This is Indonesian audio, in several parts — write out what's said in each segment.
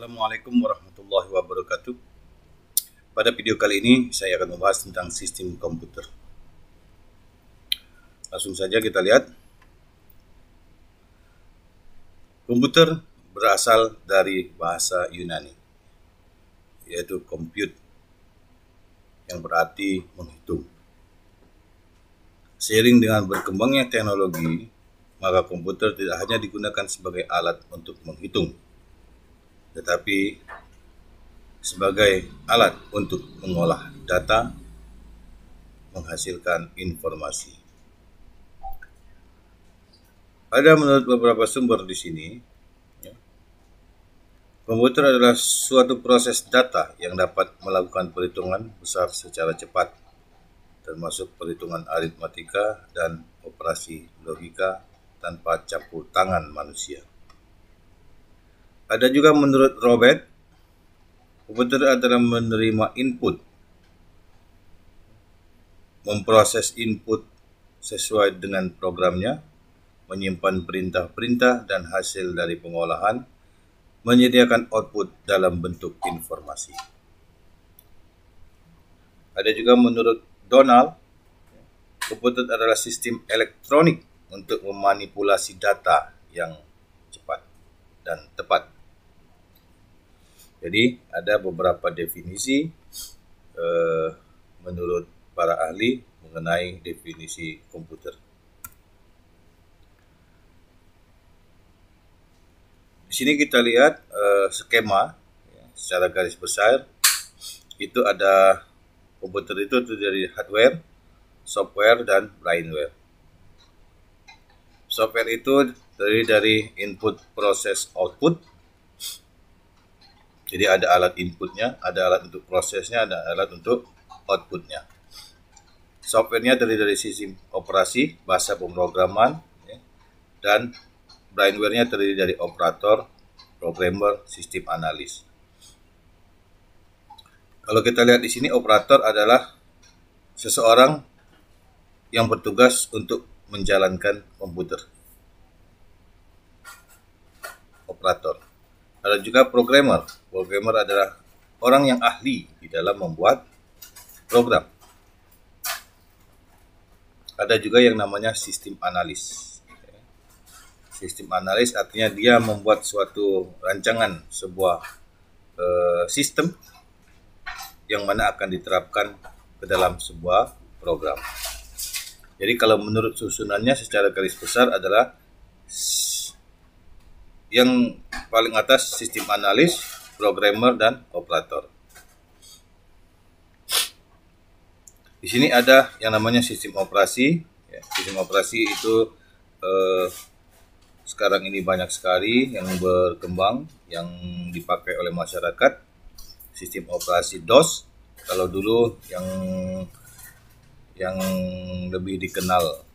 Assalamualaikum warahmatullahi wabarakatuh. Pada video kali ini saya akan membahas tentang sistem komputer. Langsung saja kita lihat. Komputer berasal dari bahasa Yunani, yaitu compute, yang berarti menghitung. Seiring dengan berkembangnya teknologi, maka komputer tidak hanya digunakan sebagai alat untuk menghitung, tetapi sebagai alat untuk mengolah data, menghasilkan informasi. Ada menurut beberapa sumber di sini, komputer adalah suatu proses data yang dapat melakukan perhitungan besar secara cepat, termasuk perhitungan aritmatika dan operasi logika tanpa campur tangan manusia. Ada juga menurut Robert, komputer adalah menerima input, memproses input sesuai dengan programnya, menyimpan perintah-perintah dan hasil dari pengolahan, menyediakan output dalam bentuk informasi. Ada juga menurut Donald, komputer adalah sistem elektronik untuk memanipulasi data yang cepat dan tepat. Jadi ada beberapa definisi menurut para ahli mengenai definisi komputer. Di sini kita lihat skema secara garis besar. Itu ada komputer itu dari hardware, software, dan brainware. Software itu terdiri dari input, proses, output. Jadi ada alat inputnya, ada alat untuk prosesnya, ada alat untuk outputnya. Softwarenya terdiri dari sistem operasi, bahasa pemrograman, dan brainware-nya terdiri dari operator, programmer, sistem analis. Kalau kita lihat di sini, operator adalah seseorang yang bertugas untuk menjalankan komputer. Operator. Ada juga programmer. Programmer adalah orang yang ahli di dalam membuat program. Ada juga yang namanya sistem analis. Sistem analis artinya dia membuat suatu rancangan sebuah sistem yang mana akan diterapkan ke dalam sebuah program. Jadi kalau menurut susunannya secara garis besar adalah yang paling atas sistem analis, programmer, dan operator. Di sini ada yang namanya sistem operasi. Sistem operasi itu sekarang ini banyak sekali yang berkembang, yang dipakai oleh masyarakat. Sistem operasi DOS. Kalau dulu yang lebih dikenal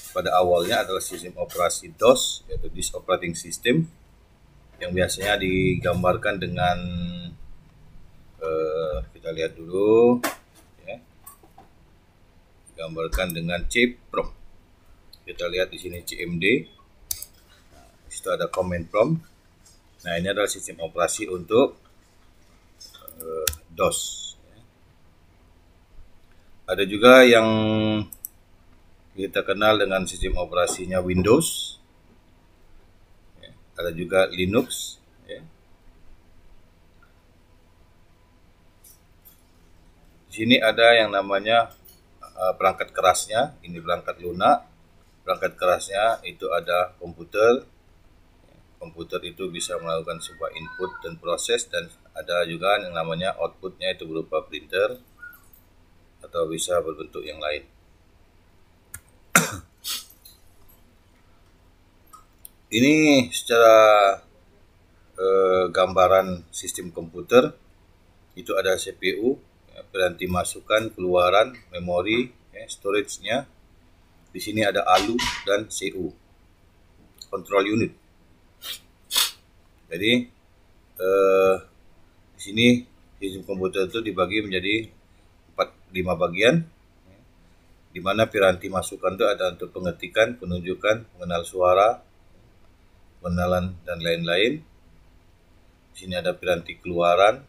pada awalnya adalah sistem operasi DOS, yaitu Disk Operating System, yang biasanya digambarkan dengan kita lihat dulu, digambarkan dengan CPROM. Kita lihat di sini CMD. Di situ ada command prompt. Nah, ini adalah sistem operasi untuk DOS. Ada juga yang kita kenal dengan sistem operasinya Windows. Ada juga Linux. Di sini ada yang namanya perangkat kerasnya. Ini perangkat lunak. Perangkat kerasnya itu ada komputer. Komputer itu bisa melakukan sebuah input dan proses, dan ada juga yang namanya outputnya itu berupa printer atau bisa berbentuk yang lain. Ini secara gambaran sistem komputer. Itu ada CPU, piranti masukan, keluaran, memori, storage-nya. Di sini ada ALU dan CU, control unit. Jadi di sini sistem komputer itu dibagi menjadi 5 bagian, di mana piranti masukan itu ada untuk pengetikan, penunjukan, mengenal suara, pengenalan, dan lain-lain. Di sini ada piranti keluaran.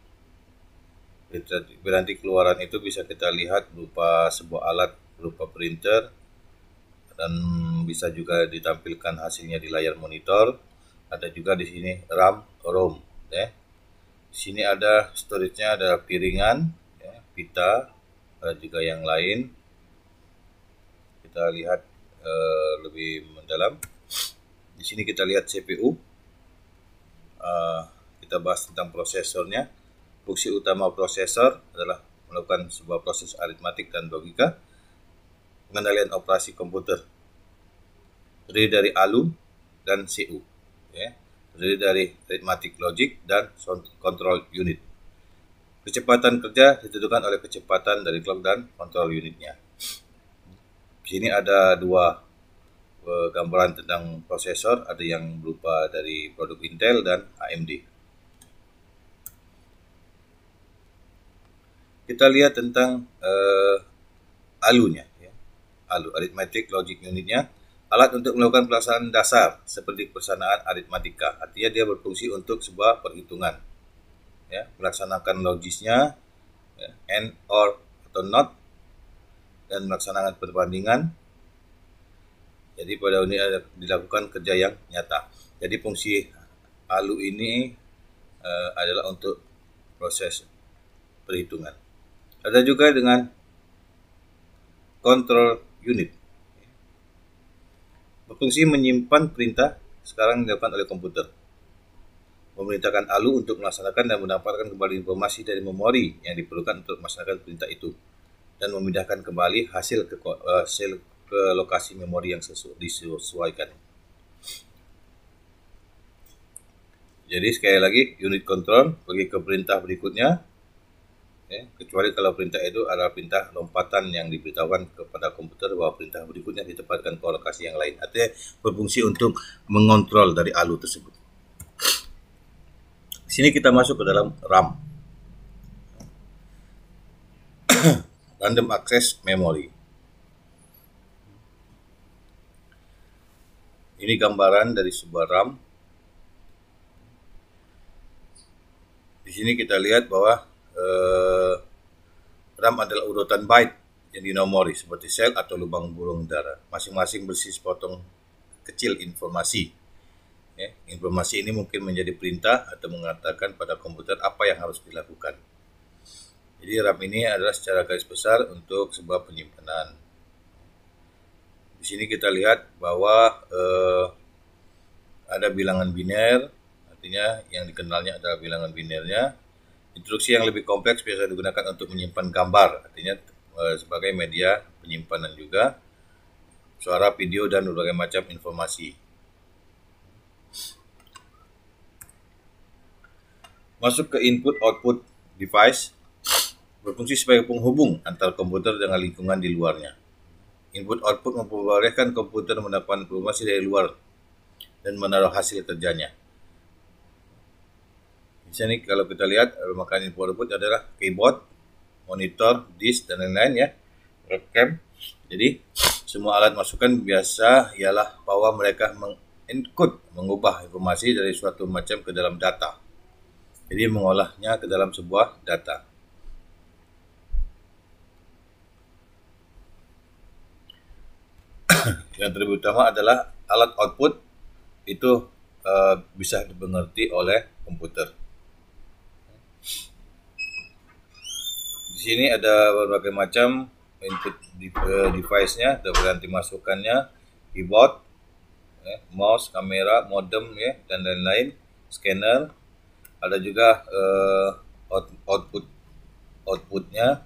Piranti keluaran itu bisa kita lihat berupa sebuah alat berupa printer, dan bisa juga ditampilkan hasilnya di layar monitor. Ada juga di sini RAM, ROM. Ya. Di sini ada storage-nya, ada piringan, ya, pita, ada juga yang lain. Kita lihat lebih mendalam. Di sini kita lihat CPU. Kita bahas tentang prosesornya. Fungsi utama prosesor adalah melakukan sebuah proses aritmatik dan logika, pengendalian operasi komputer. Terdiri dari ALU dan CU, ya. Terdiri dari arithmetic logic dan control unit. Kecepatan kerja ditentukan oleh kecepatan dari clock dan control unitnya. Di sini ada dua gambaran tentang prosesor, ada yang berupa dari produk Intel dan AMD. Kita lihat tentang ALU-nya, ya. ALU, Arithmetic Logic Unit-nya, alat untuk melakukan pelaksanaan dasar seperti persanaan aritmatika. Artinya dia berfungsi untuk sebuah perhitungan, ya, melaksanakan logisnya, ya, AND, OR, atau NOT, dan melaksanakan perbandingan. Jadi pada unit ada dilakukan kerja yang nyata. Jadi fungsi ALU ini adalah untuk proses perhitungan. Ada juga dengan control unit, berfungsi menyimpan perintah sekarang dilakukan oleh komputer, memerintahkan ALU untuk melaksanakan dan mendapatkan kembali informasi dari memori yang diperlukan untuk melaksanakan perintah itu, dan memindahkan kembali hasil ke lokasi memori yang disesuaikan. Jadi sekali lagi, unit control pergi ke perintah berikutnya, ya, kecuali kalau perintah itu adalah perintah lompatan yang diberitahukan kepada komputer bahwa perintah berikutnya ditempatkan ke lokasi yang lain. Artinya berfungsi untuk mengontrol dari ALU tersebut. Di sini kita masuk ke dalam RAM, Random Access Memory. Ini gambaran dari sebuah RAM. Di sini kita lihat bahwa RAM adalah urutan byte yang dinomori seperti sel atau lubang burung dara. Masing-masing berisi sepotong kecil informasi. Ya, informasi ini mungkin menjadi perintah atau mengatakan pada komputer apa yang harus dilakukan. Jadi RAM ini adalah secara garis besar untuk sebuah penyimpanan. Di sini kita lihat bahwa ada bilangan biner, artinya yang dikenalnya adalah bilangan binernya. Instruksi yang lebih kompleks biasa digunakan untuk menyimpan gambar, artinya sebagai media penyimpanan juga, suara, video, dan berbagai macam informasi. Masuk ke input-output device, berfungsi sebagai penghubung antar komputer dengan lingkungan di luarnya. Input-output memperbolehkan komputer mendapatkan informasi dari luar dan menaruh hasil kerjanya. Di sini kalau kita lihat rangkaian input-output adalah keyboard, monitor, disk, dan lain-lain, ya, webcam. Jadi semua alat masukan biasa ialah bahwa mereka mengencode, mengubah informasi dari suatu macam ke dalam data. Jadi mengolahnya ke dalam sebuah data. Yang terlebih utama adalah alat output itu bisa dimengerti oleh komputer. Di sini ada berbagai macam input device-nya, ada berganti masukannya, keyboard, ya, mouse, kamera, modem, ya, dan lain-lain, scanner. Ada juga outputnya,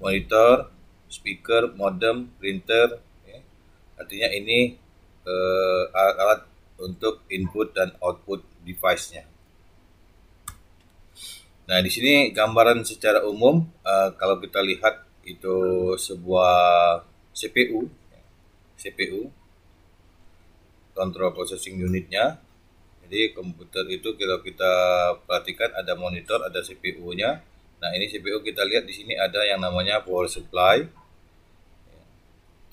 monitor, speaker, modem, printer. Ya. Artinya ini alat untuk input dan output device-nya. Nah, di sini gambaran secara umum, kalau kita lihat itu sebuah CPU, Control Processing Unit-nya. Jadi komputer itu kalau kita perhatikan ada monitor, ada CPU-nya. Nah, ini CPU kita lihat di sini ada yang namanya power supply.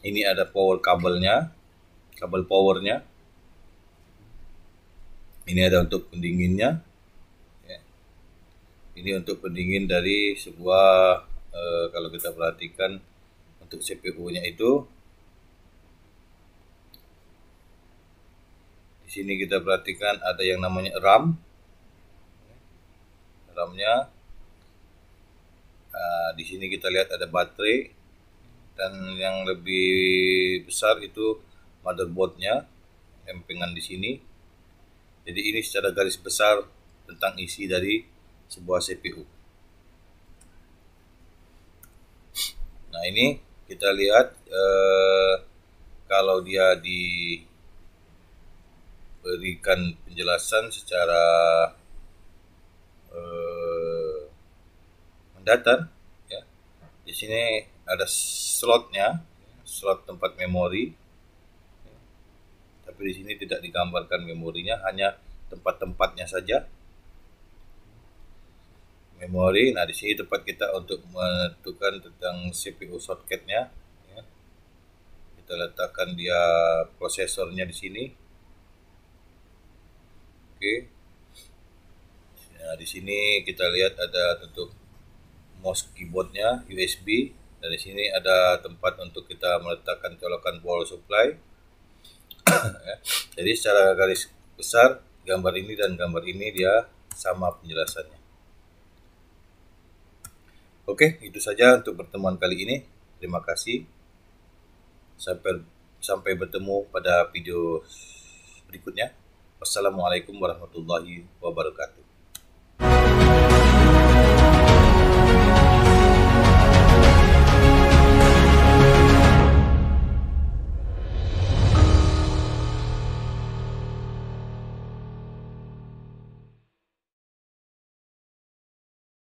Ini ada power kabelnya, kabel powernya. Ini ada untuk pendinginnya. Ini untuk pendingin dari sebuah kalau kita perhatikan untuk CPU-nya itu, di sini kita perhatikan ada yang namanya RAM. RAM-nya di sini kita lihat ada baterai, dan yang lebih besar itu motherboardnya, empengan di sini. Jadi ini secara garis besar tentang isi dari sebuah CPU. Nah, ini kita lihat kalau dia diberikan penjelasan secara mendatar, ya. Di sini ada slotnya, slot tempat memori. Tapi di sini tidak digambarkan memorinya, hanya tempat-tempatnya saja. Memori. Nah, di sini tempat kita untuk menentukan tentang CPU shortcut-nya. Ya. Kita letakkan dia prosesornya di sini. Oke. Nah, di sini kita lihat ada untuk mouse keyboardnya USB. Dan di sini ada tempat untuk kita meletakkan colokan power supply. Jadi secara garis besar gambar ini dan gambar ini dia sama penjelasannya. Oke, itu saja untuk pertemuan kali ini. Terima kasih. Sampai bertemu pada video berikutnya. Wassalamualaikum warahmatullahi wabarakatuh.